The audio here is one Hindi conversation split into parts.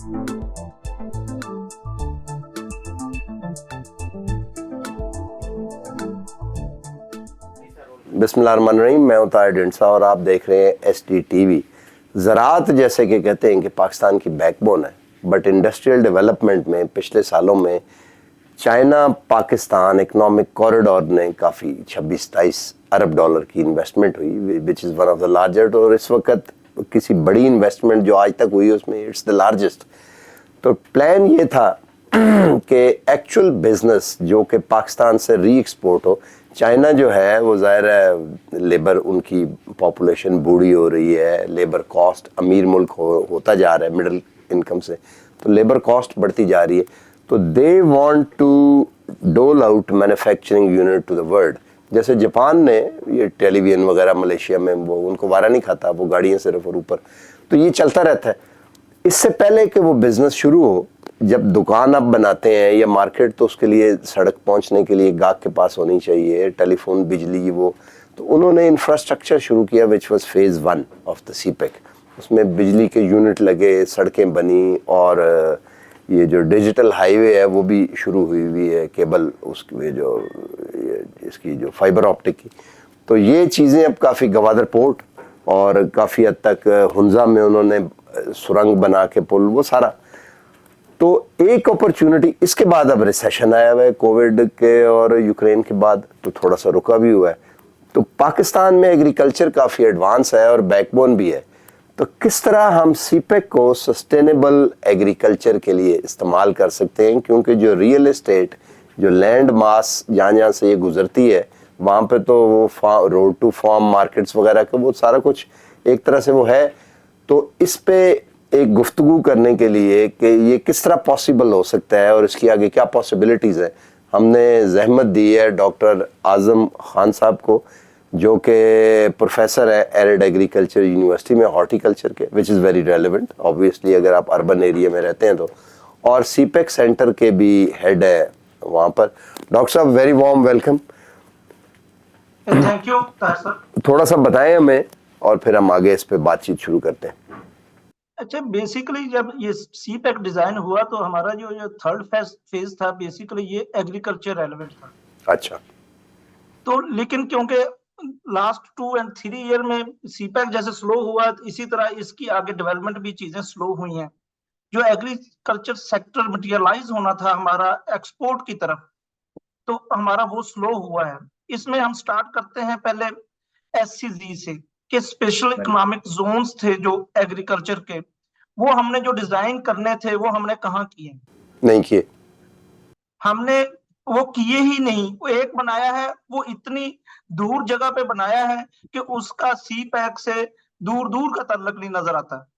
बिस्मिल्लाहिर्रहमानिर्रहीम। मैं हूं ताहिर ढिंडसा और आप देख रहे हैं STTV। ज़राअत जैसे कि कहते हैं कि पाकिस्तान की बैकबोन है, बट इंडस्ट्रियल डेवलपमेंट में पिछले सालों में चाइना पाकिस्तान इकोनॉमिक कॉरिडोर ने काफ़ी 26-27 अरब डॉलर की इन्वेस्टमेंट हुई, which is one of the largest. और इस वक्त किसी बड़ी इन्वेस्टमेंट जो आज तक हुई उसमें इट्स द लार्जेस्ट। तो प्लान ये था कि एक्चुअल बिजनेस जो कि पाकिस्तान से री एक्सपोर्ट हो। चाइना जो है वो ज़ाहिर है लेबर, उनकी पॉपुलेशन बूढ़ी हो रही है, लेबर कॉस्ट, अमीर मुल्क होता जा रहा है मिडिल इनकम से, तो लेबर कॉस्ट बढ़ती जा रही है। तो they want to dole out manufacturing unit to the world. जैसे जापान ने ये टेलीविजन वगैरह मलेशिया में, वो उनको वारा नहीं खाता, वो गाड़ियाँ सिर्फ और ऊपर, तो ये चलता रहता है। इससे पहले कि वो बिज़नेस शुरू हो, जब दुकान आप बनाते हैं या मार्केट, तो उसके लिए सड़क पहुंचने के लिए गाहक के पास होनी चाहिए, टेलीफोन, बिजली, वो तो उन्होंने इंफ्रास्ट्रक्चर शुरू किया which was phase 1 of the CPEC. उसमें बिजली के यूनिट लगे, सड़कें बनी, और ये जो डिजिटल हाईवे है वो भी शुरू हुई है, केबल उसकी जो इसकी जो फाइबर ऑप्टिक की। तो ये चीज़ें अब काफ़ी, गवादर पोर्ट और काफ़ी हद तक हुंजा में उन्होंने सुरंग बना के पुल, वो सारा। तो एक अपॉर्चुनिटी। इसके बाद अब रिसेशन आया हुआ है कोविड के और यूक्रेन के बाद, तो थोड़ा सा रुका भी हुआ है। तो पाकिस्तान में एग्रीकल्चर काफ़ी एडवांस है और बैकबोन भी है। तो किस तरह हम सीपेक को सस्टेनेबल एग्रीकल्चर के लिए इस्तेमाल कर सकते हैं, क्योंकि जो रियल एस्टेट, जो लैंड मास जहाँ जहाँ से ये गुजरती है, वहाँ पे तो वो रोड टू फार्म मार्केट्स वगैरह का वो सारा कुछ एक तरह से वो है। तो इस पे एक गुफ्तगू करने के लिए कि ये किस तरह पॉसिबल हो सकता है और इसकी आगे क्या पॉसिबिलिटीज़ है, हमने जहमत दी है डॉक्टर आज़म खान साहब को, जो कि प्रोफेसर है एरिड एग्रीकल्चर यूनिवर्सिटी में, हॉर्टिकल्चर के, which is very relevant obviously अगर आप अर्बन एरिया में रहते हैं तो, और सीपेक सेंटर के भी हेड है वहाँ पर। डॉक्टर साहब, very warm welcome. Thank you sir. थोड़ा सा बताएं हमें और फिर हम आगे इस पे बातचीत शुरू करते हैं। अच्छा, बेसिकली जब ये सीपेक डिजाइन हुआ तो हमारा जो थर्ड फेज था, बेसिकली ये एग्रीकल्चर रेलेवेंट था। अच्छा। तो लेकिन क्योंकि लास्ट 2 और 3 ईयर में सीपेक जैसे स्लो हुआ, इसी तरह इसकी आगे डेवलपमेंट भी चीजें स्लो हुई हैं। जो एग्रीकल्चर सेक्टर मटेरियलाइज होना था हमारा एक्सपोर्ट की तरफ, तो हमारा वो स्लो हुआ है। इसमें हम स्टार्ट करते हैं पहले SCZ से, कि स्पेशल इकोनॉमिक जोन्स थे जो एग्रीकल्चर के, वो हमने जो डिजाइन करने थे वो हमने कहाँ किए? नहीं किए। हमने वो किए ही नहीं। वो एक बनाया है, वो इतनी दूर जगह पे बनाया है कि उसका सी पैक से दूर दूर का तल्लक नहीं नजर आता।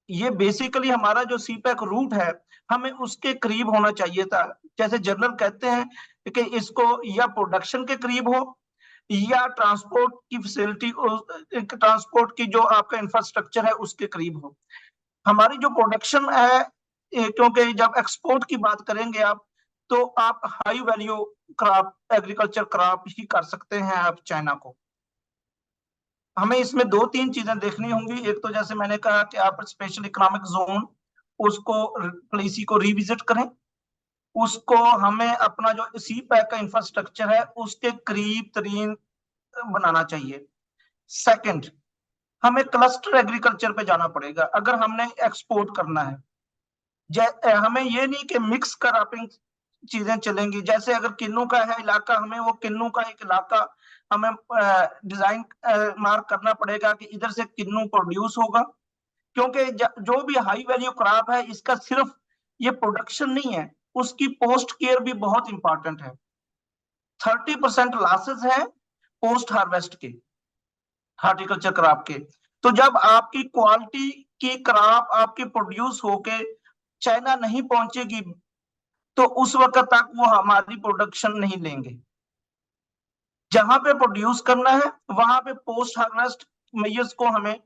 ये बेसिकली हमारा जो सी पैक रूट है, हमें उसके करीब होना चाहिए था। जैसे जनरल कहते हैं कि इसको या प्रोडक्शन के करीब हो या ट्रांसपोर्ट की फैसिलिटी, ट्रांसपोर्ट की जो आपका इंफ्रास्ट्रक्चर है उसके करीब हो। हमारी जो प्रोडक्शन है, क्योंकि जब एक्सपोर्ट की बात करेंगे आप, तो आप high value crop, agriculture crop ही कर सकते हैं आप चाइना को। हमें इसमें 2-3 चीजें देखनी होंगी। एक तो जैसे मैंने कहा कि आप स्पेशल इकोनॉमिक जोन, उसको पॉलिसी को रिविजिट करें, उसको हमें अपना जो सी पैक का इंफ्रास्ट्रक्चर है उसके करीब तरीन बनाना चाहिए। सेकंड, हमें क्लस्टर एग्रीकल्चर पे जाना पड़ेगा अगर हमने एक्सपोर्ट करना है। हमें ये नहीं कि मिक्स क्रॉपिंग चीजें चलेंगी। जैसे अगर किन्नू का है इलाका, हमें वो किन्नू का एक इलाका हमें डिजाइन मार्क करना पड़ेगा कि इधर से किन्नू प्रोड्यूस होगा, क्योंकि जो भी हाई वैल्यू क्रॉप है इसका सिर्फ ये प्रोडक्शन नहीं है, उसकी पोस्ट केयर भी बहुत इंपॉर्टेंट है। 30% लॉसेस है पोस्ट हार्वेस्ट के, हॉर्टिकल्चर क्रॉप के। तो जब आपकी क्वालिटी की क्रॉप आपकी प्रोड्यूस होके चाइना नहीं पहुंचेगी, तो उस वक्त तक वो हमारी प्रोडक्शन नहीं लेंगे। जहां पे प्रोड्यूस करना है वहां पे पोस्ट हार्वेस्ट मेजर्स को हमें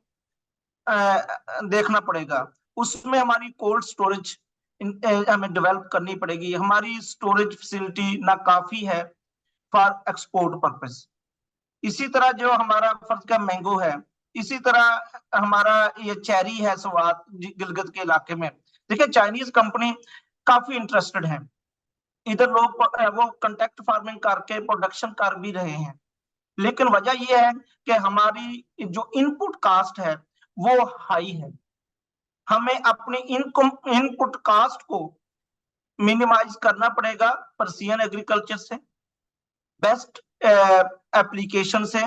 देखना पड़ेगा। उसमें हमारी कोल्ड स्टोरेज हमें डेवलप करनी पड़ेगी। हमारी स्टोरेज फैसिलिटी ना काफी है फॉर एक्सपोर्ट पर्पस। इसी तरह जो हमारा फर्ज का मैंगो है, इसी तरह हमारा ये चेरी है स्वात गिलगित के इलाके में। देखिए चाइनीज कंपनी काफी इंटरेस्टेड है, इधर लोग वो कॉन्ट्रैक्ट फार्मिंग करके प्रोडक्शन कर भी रहे हैं, लेकिन वजह यह है कि हमारी जो इनपुट कास्ट है वो हाई है। हमें अपनी इनपुट कास्ट को मिनिमाइज करना पड़ेगा प्रिसीजन एग्रीकल्चर से, बेस्ट एप्लीकेशन से,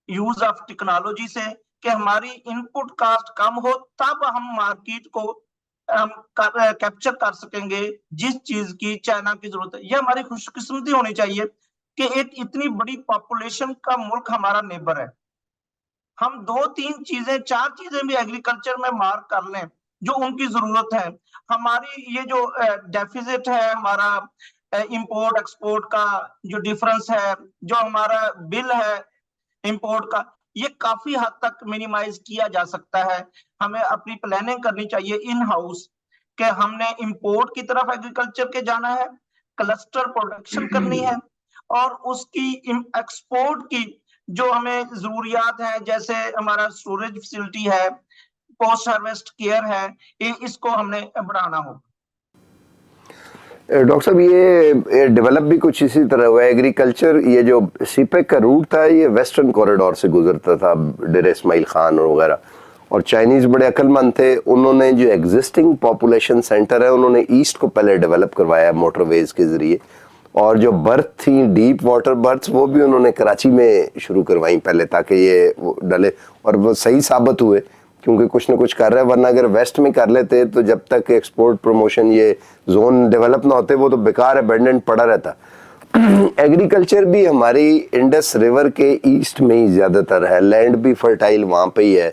यूज ऑफ टेक्नोलॉजी से, कि हमारी इनपुट कास्ट कम हो, तब हम मार्केट को हम कैप्चर कर सकेंगे जिस चीज की चाइना की जरूरत है। ये हमारी खुशकिस्मती होनी चाहिए कि एक इतनी बड़ी पॉपुलेशन का मुल्क हमारा नेबर है। हम 2-3 चीजें 4 चीजें भी एग्रीकल्चर में मार्क कर लें जो उनकी जरूरत है। हमारी ये जो डेफिसिट है हमारा इंपोर्ट एक्सपोर्ट का जो डिफरेंस है, जो हमारा बिल है इंपोर्ट का, ये काफी हद तक मिनिमाइज किया जा सकता है। हमें अपनी प्लानिंग करनी चाहिए इन हाउस कि हमने इंपोर्ट की तरफ एग्रीकल्चर के जाना है, क्लस्टर प्रोडक्शन करनी है, और उसकी एक्सपोर्ट की जो हमें जरूरियात है, जैसे हमारा स्टोरेज फैसिलिटी है, पोस्ट हार्वेस्ट केयर है, इसको हमने बढ़ाना होगा। डॉक्टर साहब ये डेवलप भी कुछ इसी तरह हुआ है। एग्रीकल्चर ये जो सीपेक का रूट था ये वेस्टर्न कॉरिडोर से गुजरता था, डेर इस्माइल खान और वगैरह, और चाइनीज बड़े अक्लमंद थे, उन्होंने जो एग्जिस्टिंग पॉपुलेशन सेंटर है उन्होंने ईस्ट को पहले डेवलप करवाया मोटरवेज के जरिए, और जो बर्थ थी डीप वाटर बर्थ वो भी उन्होंने कराची में शुरू करवाई पहले, ताकि ये वो डले, और वो सही साबित हुए क्योंकि कुछ ना कुछ कर रहे हैं। वरना अगर वेस्ट में कर लेते तो जब तक एक्सपोर्ट प्रमोशन ये जोन डेवलप ना होते वो तो बेकार अबेंडेंट पड़ा रहता। एग्रीकल्चर भी हमारी इंडस रिवर के ईस्ट में ही ज्यादातर है, लैंड भी फर्टाइल वहां पे ही है,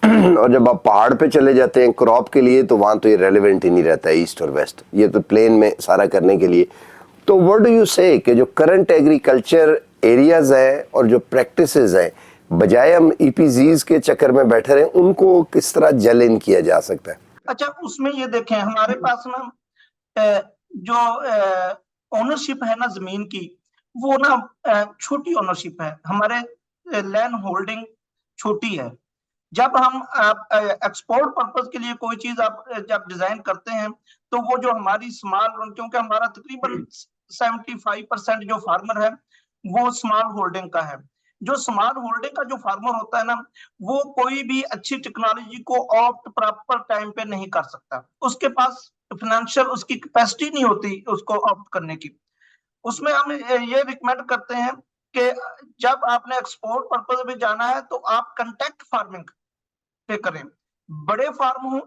और जब आप पहाड़ पे चले जाते हैं क्रॉप के लिए तो वहां तो ये रेलिवेंट ही नहीं रहता है ईस्ट और वेस्ट, ये तो प्लेन में सारा करने के लिए। तो व्हाट डू यू से कि जो करंट एग्रीकल्चर एरियाज है और जो प्रैक्टिसेस हैं, बजाय हम ईपीजीज के चक्कर में बैठे रहे, उनको किस तरह जल इन किया जा सकता है? अच्छा, उसमें ये देखें हमारे पास ना जो ओनरशिप है ना जमीन की, वो ना छोटी ओनरशिप है, हमारे लैंड होल्डिंग छोटी है। जब हम एक्सपोर्ट पर्पस के लिए कोई चीज आप जब डिजाइन करते हैं तो वो जो हमारी स्मॉल, क्योंकि हमारा तकरीबन 75% जो फार्मर है वो स्मॉल होल्डिंग का है। जो स्मॉल होल्डिंग का जो फार्मर होता है ना, वो कोई भी अच्छी टेक्नोलॉजी को ऑप्ट प्रॉपर टाइम पे नहीं कर सकता, उसके पास फाइनेंशियल उसकी कैपेसिटी नहीं होती उसको ऑप्ट करने की। उसमें हम ये रिकमेंड करते हैं कि जब आपने एक्सपोर्ट पर्पस में जाना है तो आप कंटेक्ट फार्मिंग पे करें। बड़े फार्म हो,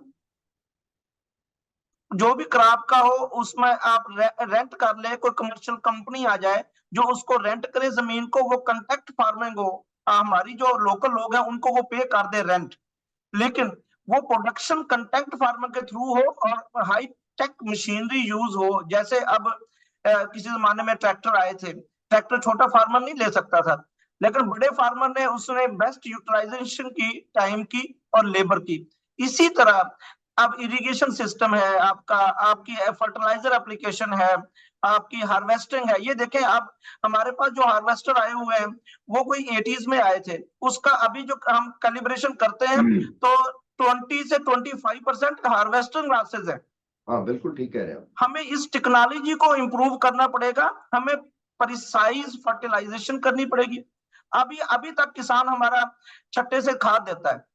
जो भी क्रॉप का हो, उसमें आप रेंट कर ले, कोई कमर्शियल कंपनी आ जाए जो उसको रेंट करे जमीन को, वो कंटेक्ट फार्मिंग हो, हमारी जो लोकल लोग हैं उनको वो पे कर दे रेंट, लेकिन वो प्रोडक्शन कंटेक्ट फार्मिंग के थ्रू हो और हाई टेक मशीनरी यूज हो। जैसे अब किसी जमाने में ट्रैक्टर आए थे, ट्रैक्टर छोटा फार्मर नहीं ले सकता था, लेकिन बड़े फार्मर ने उसने बेस्ट यूटिलाइजेशन की टाइम की और लेबर की। इसी तरह अब इरिगेशन सिस्टम है आपका, आपकी फर्टिलाइजर एप्लीकेशन है, आपकी हार्वेस्टिंग है। ये देखें अब हमारे पास जो हार्वेस्टर आए हुए हैं वो कोई 80s में आए थे, उसका अभी जो हम कैलिब्रेशन करते हैं तो 20 से 25% हार्वेस्टिंग लॉसेज है। हाँ बिल्कुल ठीक कह रहे हैं। हमें इस टेक्नोलॉजी को इंप्रूव करना पड़ेगा, हमें प्रिसाइज फर्टिलाइजेशन करनी पड़ेगी। अभी तक किसान हमारा छट्टे से खाद देता है,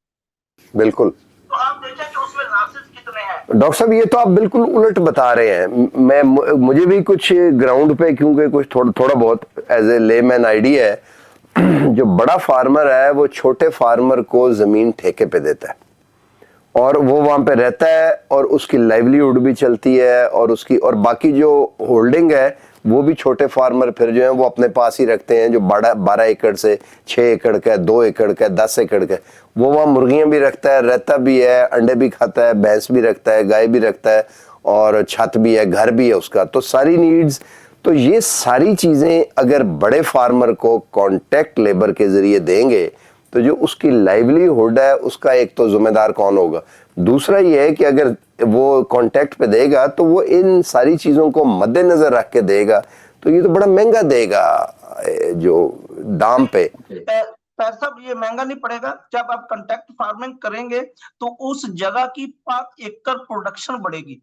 बिल्कुल, तो आप देखें कि उसमें लॉसेस कितने हैं। डॉक्टर साहब ये तो आप बिल्कुल उलट बता रहे हैं। मैं मुझे भी कुछ ग्राउंड पे, क्योंकि कुछ थोड़ा बहुत एज ए लेमैन आइडिया है, जो बड़ा फार्मर है वो छोटे फार्मर को जमीन ठेके पे देता है और वो वहां पे रहता है और उसकी लाइवलीहुड भी चलती है, और उसकी और बाकी जो होल्डिंग है वो भी छोटे फार्मर फिर जो है वो अपने पास ही रखते हैं, जो 12 एकड़ से 6 एकड़ का, 2 एकड़ का, 10 एकड़ का, वो वहाँ मुर्गियां भी रखता है, रहता भी है, अंडे भी खाता है, भैंस भी रखता है, गाय भी रखता है, और छत भी है, घर भी है उसका, तो सारी नीड्स। तो ये सारी चीजें अगर बड़े फार्मर को कॉन्ट्रैक्ट लेबर के जरिए देंगे तो जो उसकी लाइवलीहुड है उसका एक तो जिम्मेदार कौन होगा, दूसरा ये है कि अगर वो कॉन्ट्रैक्ट पे देगा तो वो इन सारी चीजों को मद्देनजर रख के देगा, तो ये तो बड़ा महंगा देगा जो दाम पे। पैसा ये महंगा नहीं पड़ेगा। जब आप कॉन्टैक्ट फार्मिंग करेंगे तो उस जगह की पर एकड़ प्रोडक्शन बढ़ेगी।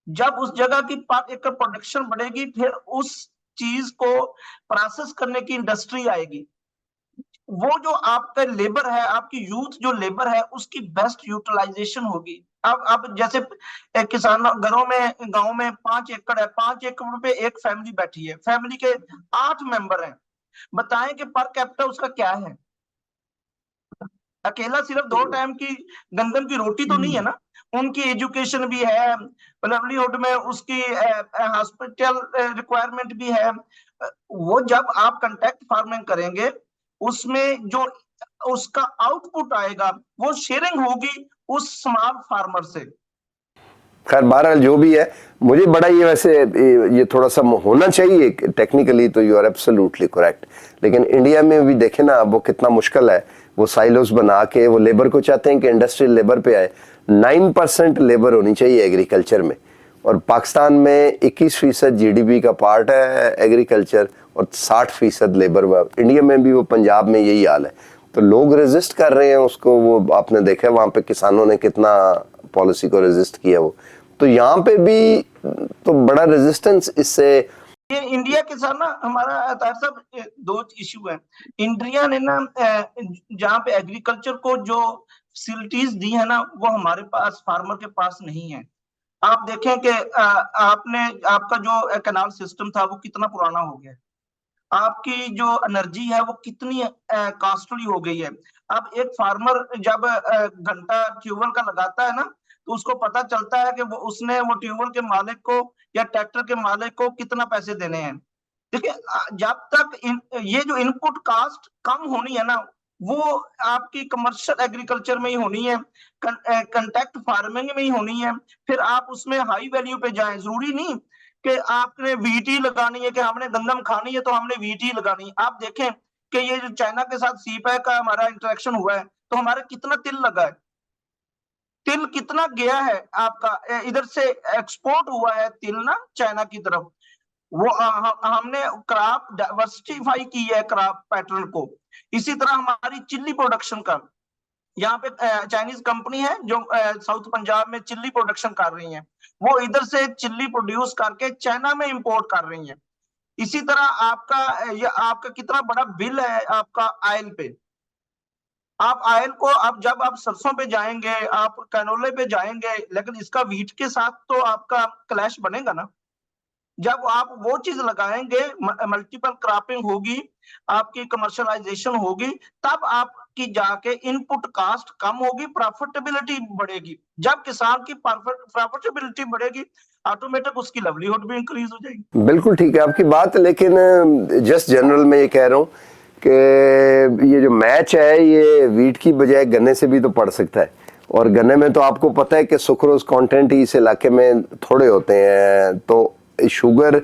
जब उस जगह की पर एकड़ प्रोडक्शन बढ़ेगी, फिर उस चीज को प्रोसेस करने की इंडस्ट्री आएगी। वो जो आपका लेबर है, आपकी यूथ जो लेबर है, उसकी बेस्ट यूटिलाइजेशन होगी। अब जैसे किसान घरों में, गांव में 5 एकड़ है, 5 एकड़ पे एक फैमिली बैठी है, फैमिली के 8 मेंबर हैं। बताएं कि पर कैपिटा उसका क्या है। अकेला सिर्फ 2 टाइम की गंदम की रोटी तो नहीं है ना, उनकी एजुकेशन भी है, लाइवलीहुड में उसकी हॉस्पिटल रिक्वायरमेंट भी है। वो जब आप कॉन्टैक्ट फार्मिंग करेंगे, उसमें जो उसका आउटपुट आएगा वो शेयरिंग होगी उस स्मॉल फार्मर से। खैर बहरहाल जो भी है, मुझे बड़ा ये वैसे ये थोड़ा सा होना चाहिए टेक्निकली, तो यू आर एब्सोल्युटली करेक्ट। लेकिन इंडिया में भी देखे ना, वो कितना मुश्किल है। वो साइलोस बना के वो लेबर को चाहते हैं कि इंडस्ट्रियल लेबर पे आए। 9% लेबर होनी चाहिए एग्रीकल्चर में, और पाकिस्तान में 21% जीडीपी का पार्ट है एग्रीकल्चर, और 60% लेबर। इंडिया में भी वो पंजाब में यही हाल है। तो लोग रेजिस्ट कर रहे हैं उसको। वो आपने देखा वहां पे किसानों ने कितना पॉलिसी को रेजिस्ट किया। वो तो यहाँ पे भी तो बड़ा रेजिस्टेंस इससे। ये इंडिया के साथ ना हमारा तार साहब 2 इश्यू है। इंडिया ने ना जहाँ पे एग्रीकल्चर को जो फैसिलिटीज दी है ना, वो हमारे पास फार्मर के पास नहीं है। आप देखें कि आपने आपका जो कैनाल सिस्टम था वो कितना पुराना हो गया है। आपकी जो एनर्जी है वो कितनी कॉस्टली हो गई है। अब एक फार्मर जब घंटा ट्यूबवेल का लगाता है ना, तो उसको पता चलता है कि उसने वो ट्यूबवेल के मालिक को या ट्रैक्टर के मालिक को कितना पैसे देने हैं। देखिए, जब तक ये जो इनपुट कॉस्ट कम होनी है ना, वो आपकी कमर्शियल एग्रीकल्चर में ही होनी है, कॉन्टैक्ट फार्मिंग में ही होनी है। फिर आप उसमें हाई वैल्यू पे जाएं। जरूरी नहीं कि आपने वीटी लगानी है, कि हमने गंदम खानी है तो हमने वीटी लगानी है। आप देखें कि ये जो चाइना के साथ सीपैक का हमारा इंटरेक्शन हुआ है, तो हमारा कितना तिल लगा है, तिल कितना गया है आपका, इधर से एक्सपोर्ट हुआ है तिल ना चाइना की तरफ। वो हमने क्रॉप डाइवर्सिफाई की है, क्रॉप पैटर्न को। इसी तरह हमारी चिल्ली प्रोडक्शन का, यहाँ पे चाइनीज कंपनी है जो साउथ पंजाब में चिल्ली प्रोडक्शन कर रही है, वो इधर से चिल्ली प्रोड्यूस करके चाइना में इंपोर्ट कर रही है। इसी तरह आपका कितना बड़ा बिल है आपका आयल पे। आप आयल को, आप जब आप सरसों पे जाएंगे, आप कैनोले पे जाएंगे, लेकिन इसका वीट के साथ तो आपका क्लैश बनेगा ना। जब आप वो चीज लगाएंगे, मल्टीपल क्रॉपिंग होगी, आपकी कमर्शलाइजेशन होगी, तब आपकी जाके इनपुट कॉस्ट कम होगी, प्रॉफिटेबिलिटी बढ़ेगी। जब किसान की प्रॉफिटेबिलिटी बढ़ेगी, ऑटोमेटिक उसकी लाइवलीहुड भी इंक्रीज हो जाएगी। बिल्कुल ठीक है आपकी बात, लेकिन जस्ट जनरल में ये कह रहा हूँ कि ये जो मैच है ये वीट की बजाय गन्ने से भी तो पड़ सकता है। और गन्ने में तो आपको पता है कि सुक्रोज कंटेंट इस इलाके में थोड़े होते हैं। तो शुगर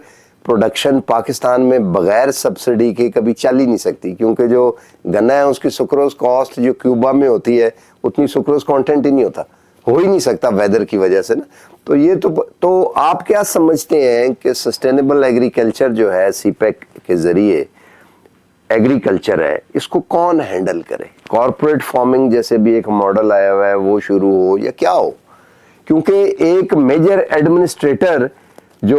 प्रोडक्शन पाकिस्तान में बगैर सब्सिडी के कभी चल ही नहीं सकती, क्योंकि जो गन्ना है उसकी सुक्रोज कॉस्ट जो क्यूबा में होती है उतनी सुक्रोज कंटेंट ही नहीं होता, हो ही नहीं सकता वेदर की वजह से ना। तो ये तो आप क्या समझते हैं कि सस्टेनेबल एग्रीकल्चर जो है सीपैक के जरिए एग्रीकल्चर है, इसको कौन हैंडल करे? कॉर्पोरेट फार्मिंग जैसे भी एक मॉडल आया हुआ है वो शुरू हो या क्या हो? क्योंकि एक मेजर एडमिनिस्ट्रेटर जो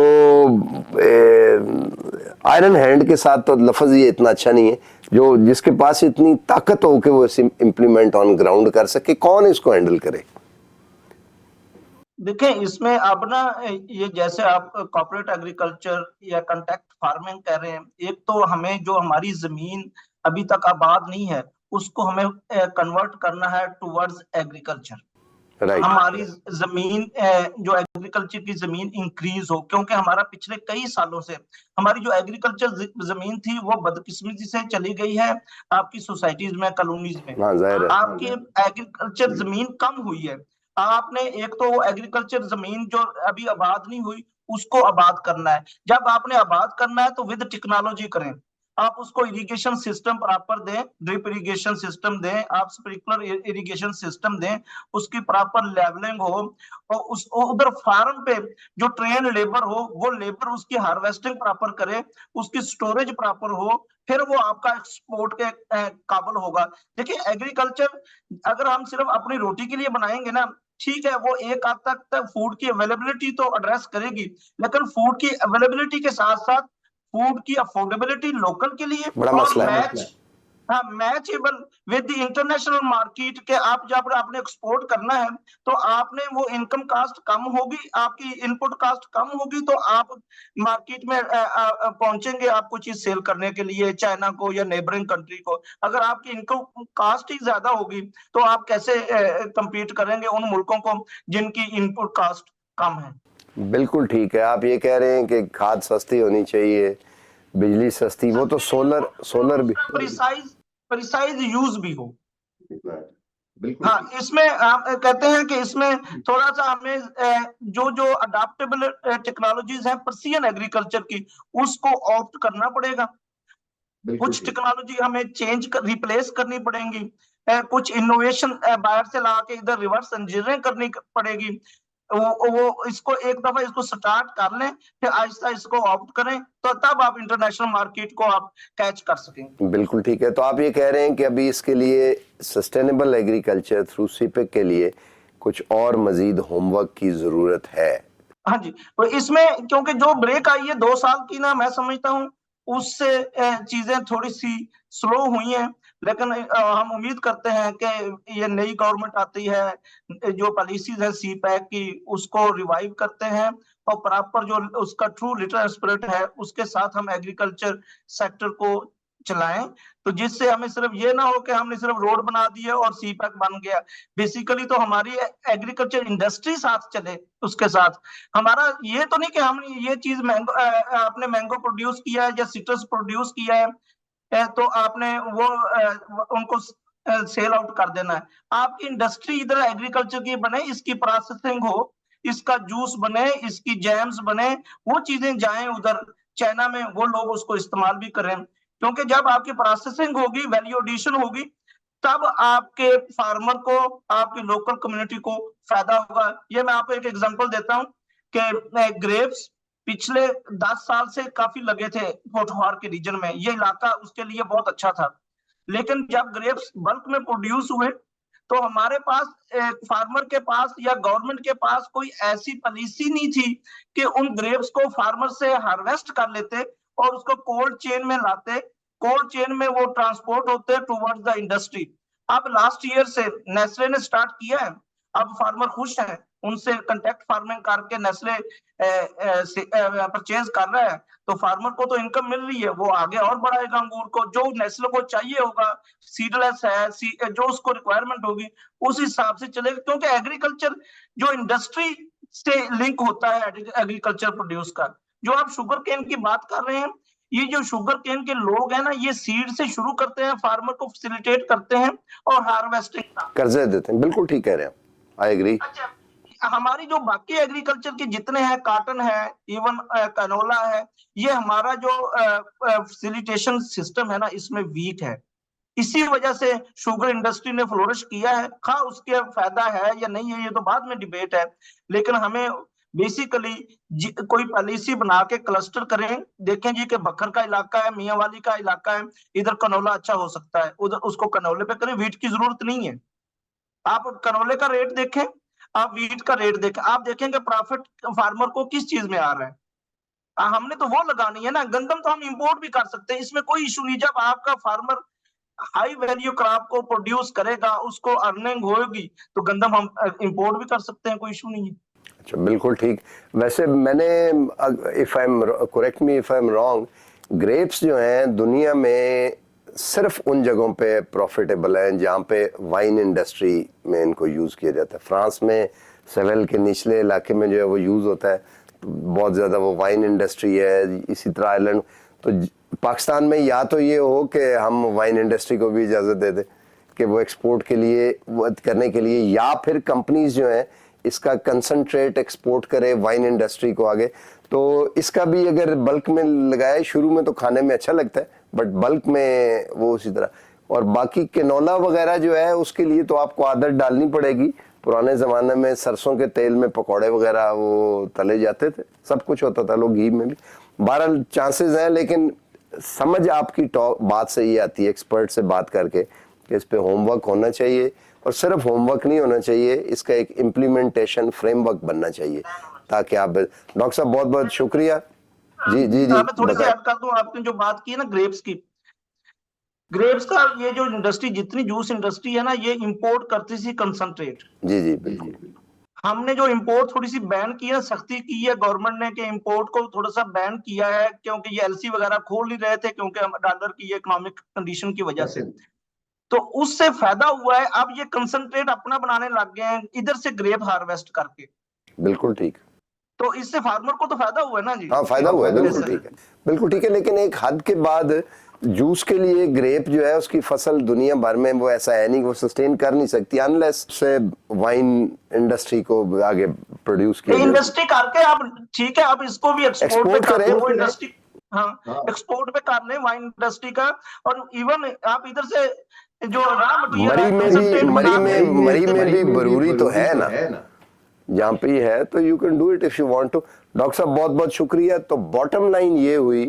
आयरन हैंड के साथ, तो लफ्ज ये इतना अच्छा नहीं है, जो जिसके पास इतनी ताकत हो कि वो इम्प्लीमेंट ऑन ग्राउंड कर सके, कौन इसको हैंडल करे? देखें, इसमें अब ना ये जैसे आप कॉर्पोरेट एग्रीकल्चर या कॉन्टैक्ट फार्मिंग कह रहे हैं, एक तो हमें जो हमारी जमीन अभी तक आबाद नहीं है उसको हमें कन्वर्ट करना है टुवर्ड्स एग्रीकल्चर। राइट। हमारी जमीन जो एग्रीकल्चर की जमीन इंक्रीज हो, क्योंकि हमारा पिछले कई सालों से हमारी जो एग्रीकल्चर जमीन थी वो बदकिस्मती से चली गई है आपकी सोसाइटीज में, कॉलोनीज में। हाँ जाहिर है। आपकी एग्रीकल्चर जमीन कम हुई है। आपने एक तो वो एग्रीकल्चर जमीन जो अभी आबाद नहीं हुई उसको आबाद करना है। जब आपने आबाद करना है तो विद टेक्नोलॉजी करें। आप उसको इरिगेशन सिस्टम प्रॉपर दें, ड्रिप इरिगेशन सिस्टम दें, आप स्प्रिंकलर इरिगेशन सिस्टम दें, उसकी प्रॉपर लेवलिंग हो, और उस उधर फार्म पे जो ट्रेन लेबर हो, वो लेबर उसकी हार्वेस्टिंग प्रॉपर करे, उसकी स्टोरेज प्रॉपर हो, फिर वो आपका एक्सपोर्ट के काबिल होगा। देखिए एग्रीकल्चर अगर हम सिर्फ अपनी रोटी के लिए बनाएंगे ना, ठीक है, वो एक हद तक फूड की अवेलेबिलिटी तो एड्रेस करेगी, लेकिन फूड की अवेलेबिलिटी के साथ साथ फूड की अफोर्डेबिलिटी लोकल के लिए बड़ा और मसला है। मैच, हाँ, matchable with the international market के, आप जब आपने एक्सपोर्ट करना है तो आपने वो इनकम कास्ट कम होगी, आपकी इनपुट कास्ट कम होगी, तो आप मार्केट में पहुंचेंगे आपको चीज सेल करने के लिए चाइना को या नेबरिंग कंट्री को। अगर आपकी इनकम कास्ट ही ज्यादा होगी तो आप कैसे compete करेंगे उन मुल्कों को जिनकी इनपुट कास्ट कम है। बिल्कुल ठीक है, आप ये कह रहे हैं कि खाद सस्ती होनी चाहिए, बिजली सस्ती, वो तो सोलर सोलर भी प्रिसाइज प्रिसाइज यूज भी हो। बिल्कुल हाँ, इसमें हम कहते हैं कि इसमें थोड़ा सा हमें जो जो अडाप्टेबल टेक्नोलॉजीज हैं प्रिसीजन एग्रीकल्चर की, उसको ऑप्ट करना पड़ेगा। कुछ टेक्नोलॉजी हमें रिप्लेस करनी पड़ेंगी, कुछ इनोवेशन बाहर से ला के इधर रिवर्स इंजीनियरिंग करनी पड़ेगी। वो इसको एक दफा इसको स्टार्ट कर लें, फिर आहिस्ता इसको ऑप्ट करें, तो तब आप इंटरनेशनल मार्केट को आप कैच कर सकेंगे। बिल्कुल ठीक है। तो आप ये कह रहे हैं कि अभी इसके लिए सस्टेनेबल एग्रीकल्चर थ्रू सीपेक के लिए कुछ और मजीद होमवर्क की जरूरत है। हाँ जी, तो इसमें क्योंकि जो ब्रेक आई है 2 साल की ना, मैं समझता हूँ उससे चीजें थोड़ी सी स्लो हुई हैं, लेकिन हम उम्मीद करते हैं कि ये नई गवर्नमेंट आती है, जो पॉलिसीज है सी पैक की उसको रिवाइव करते हैं, और प्रॉपर जो उसका ट्रू लिटरल स्पिरिट है उसके साथ हम एग्रीकल्चर सेक्टर को चलाएं, तो जिससे हमें सिर्फ ये ना हो कि हमने सिर्फ रोड बना दिए और सी पैक बन गया। बेसिकली तो हमारी एग्रीकल्चर इंडस्ट्री साथ चले, उसके साथ हमारा ये तो नहीं कि हमने ये चीज मैंगो आपने मैंगो प्रोड्यूस किया है या सिट्रस प्रोड्यूस किया है, तो आपने वो उनको सेल आउट कर देना है। आपकी इंडस्ट्री इधर एग्रीकल्चर की बने, इसकी प्रोसेसिंग हो, इसका जूस बने, इसकी जैम्स बने, वो चीजें जाएं उधर चाइना में, वो लोग उसको इस्तेमाल भी करें, क्योंकि जब आपकी प्रोसेसिंग होगी, वैल्यू एडिशन होगी, तब आपके फार्मर को, आपकी लोकल कम्युनिटी को फायदा होगा। ये मैं आपको एक एग्जांपल देता हूँ कि ग्रेप्स पिछले 10 साल से काफी लगे थे पोठवार के रीजन में, ये इलाका उसके लिए बहुत अच्छा था, लेकिन जब ग्रेप्स बल्क में प्रोड्यूस हुए तो हमारे पास फार्मर के पास या गवर्नमेंट के पास कोई ऐसी पॉलिसी नहीं थी कि उन ग्रेप्स को फार्मर से हार्वेस्ट कर लेते और उसको कोल्ड चेन में लाते, कोल्ड चेन में वो ट्रांसपोर्ट होते टुवर्ड्स द इंडस्ट्री। अब लास्ट ईयर से नेस्ले ने स्टार्ट किया है, अब फार्मर खुश है, उनसे कंटेक्ट फार्मिंग करके नेस्ले परचेज कर रहा है, तो फार्मर को तो इनकम मिल रही है, वो आगे और बढ़ाएगा अंगूर को, जो नेस्ले को चाहिए होगा, सीडलेस है, जो उसको रिक्वायरमेंट होगी उस हिसाब से चलेगा, क्योंकि एग्रीकल्चर जो इंडस्ट्री से लिंक होता है एग्रीकल्चर प्रोड्यूस का। जो आप शुगर केन की बात कर रहे हैं, ये जो शुगर केन के लोग हैं ना, ये सीड से शुरू करते हैं, फार्मर को फैसिलिटेट करते हैं और हार्वेस्टिंग कर्जे देते हैं। बिल्कुल ठीक कह रहे हैं, आई एग्री। अच्छा, हमारी जो बाकी एग्रीकल्चर के जितने हैं, कॉटन है, इवन कैनोला है, ये हमारा जो फैसिलिटेशन सिस्टम है ना, इसमें वीक है। इसी वजह से शुगर इंडस्ट्री ने फ्लोरिश किया है। खा उसके फायदा है या नहीं है ये तो बाद में डिबेट है, लेकिन हमें बेसिकली कोई पॉलिसी बना के क्लस्टर करें, देखें जी कि बखर का इलाका है, मियां वाली का इलाका है, इधर कनोला अच्छा हो सकता है, उधर उसको कनोले पे करें, वीट की जरूरत नहीं है। आप कनोले का रेट देखें, आप वीट का रेट देखें, आप देखेंगे प्रॉफिट फार्मर को किस चीज में आ रहा है। हमने तो वो लगानी है ना, गंदम तो हम इंपोर्ट भी कर सकते हैं, इसमें कोई इशू नहीं। जब आपका फार्मर हाई वैल्यू क्रॉप को प्रोड्यूस करेगा, उसको अर्निंग होगी, तो गंदम हम इंपोर्ट भी कर सकते हैं, कोई इशू नहीं है। अच्छा, बिल्कुल ठीक। वैसे मैंने, if I am correct me if I am wrong, grapes जो हैं दुनिया में सिर्फ उन जगहों पे प्रॉफिटेबल हैं जहाँ पे वाइन इंडस्ट्री में इनको यूज़ किया जाता है। फ्रांस में सेवेल के निचले इलाके में जो है वो यूज़ होता है, बहुत ज़्यादा वो वाइन इंडस्ट्री है। इसी तरह आयरलैंड, तो पाकिस्तान में या तो ये हो कि हम वाइन इंडस्ट्री को भी इजाज़त दे दें कि वो एक्सपोर्ट के लिए करने के लिए, या फिर कंपनीज जो हैं इसका कंसंट्रेट एक्सपोर्ट करे वाइन इंडस्ट्री को आगे। तो इसका भी अगर बल्क में लगाए, शुरू में तो खाने में अच्छा लगता है, बट बल्क में वो उसी तरह। और बाकी केनोला वगैरह जो है उसके लिए तो आपको आदत डालनी पड़ेगी। पुराने ज़माने में सरसों के तेल में पकौड़े वगैरह वो तले जाते थे, सब कुछ होता था, लोग घी में भी। 12 चांसेस हैं, लेकिन समझ आपकी बात से ये आती है एक्सपर्ट से बात करके कि इस पे होमवर्क होना चाहिए, और सिर्फ होमवर्क नहीं होना चाहिए, इसका एक इम्प्लीमेंटेशन फ्रेमवर्क बनना चाहिए ताकि आप। डॉक्टर साहब बहुत बहुत शुक्रिया। जी जी जी, मैं थोड़ी सी बताएं। ऐड कर दूं, आपने जो बात की है ना ग्रेप्स की, ग्रेप्स का ये जो इंडस्ट्री, जितनी जूस इंडस्ट्री है ना, ये इंपोर्ट करती थी कंसंट्रेट। जी जी बिल्कुल। हमने जो इंपोर्ट थोड़ी सी बैन की है, सख्ती की है गवर्नमेंट ने कि इंपोर्ट को थोड़ा सा बैन किया है, क्योंकि ये एलसी वगैरह खोल नहीं रहे थे, क्योंकि हम डॉलर की इकोनॉमिक कंडीशन की वजह से। तो उससे फायदा हुआ है, अब ये कंसंट्रेट अपना बनाने लग गए हैं इधर से ग्रेप हार्वेस्ट करके। बिल्कुल ठीक। तो इससे फार्मर को तो फायदा हुआ है ना जी। हाँ फायदा हुआ है, बिल्कुल ऐसे। ठीक है, बिल्कुल ठीक है। लेकिन एक हद के बाद जूस के लिए ग्रेप जो है उसकी फसल दुनिया भर में वो ऐसा है नहीं, वो सस्टेन कर नहीं सकती अनलेस से वाइन इंडस्ट्री को आगे प्रोड्यूस किया जाए। इंडस्ट्री करके आप ठीक है, आप इसको भी एक्सपोर्ट पे एक्सपोर्ट कर करें। दो, वो इंडस्ट्री। हाँ, एक्सपोर्ट पे कर ले वाइन इंडस्ट्री का। और इवन आप इधर से जो रॉ मटेरियल है कंसंट्रेट बना के। मरी में भी बरूरी तो है ना, जहाँ पे ये है तो you can do it if you want to. Doctor साहब बहुत बहुत शुक्रिया। तो बॉटम लाइन ये हुई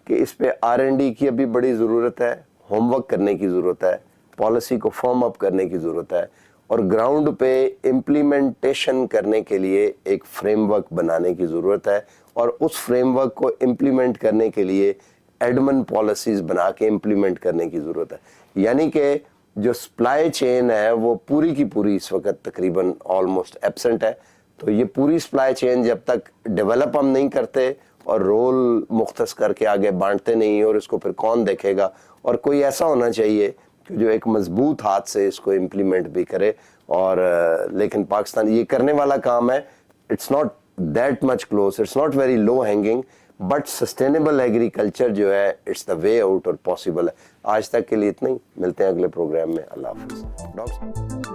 कि इस पे R&D की अभी बड़ी ज़रूरत है, होमवर्क करने की ज़रूरत है, पॉलिसी को फॉर्म अप करने की ज़रूरत है, और ग्राउंड पे इम्प्लीमेंटेशन करने के लिए एक फ्रेमवर्क बनाने की ज़रूरत है, और उस फ्रेमवर्क को इम्प्लीमेंट करने के लिए एडमन पॉलिसीज़ बना के इम्प्लीमेंट करने की ज़रूरत है। यानी कि जो सप्लाई चेन है वो पूरी की पूरी इस वक्त तकरीबन ऑलमोस्ट एब्सेंट है। तो ये पूरी सप्लाई चेन जब तक डेवलप हम नहीं करते और रोल मुख्तस करके आगे बांटते नहीं, और इसको फिर कौन देखेगा, और कोई ऐसा होना चाहिए कि जो एक मजबूत हाथ से इसको इम्प्लीमेंट भी करे। और लेकिन पाकिस्तान ये करने वाला काम है, it's not that much close, it's not very low hanging, but sustainable agriculture जो है इट्स द वे आउट और पॉसिबल है। आज तक के लिए इतना ही, मिलते हैं अगले प्रोग्राम में। अल्लाह हाफिज़। डॉक्टर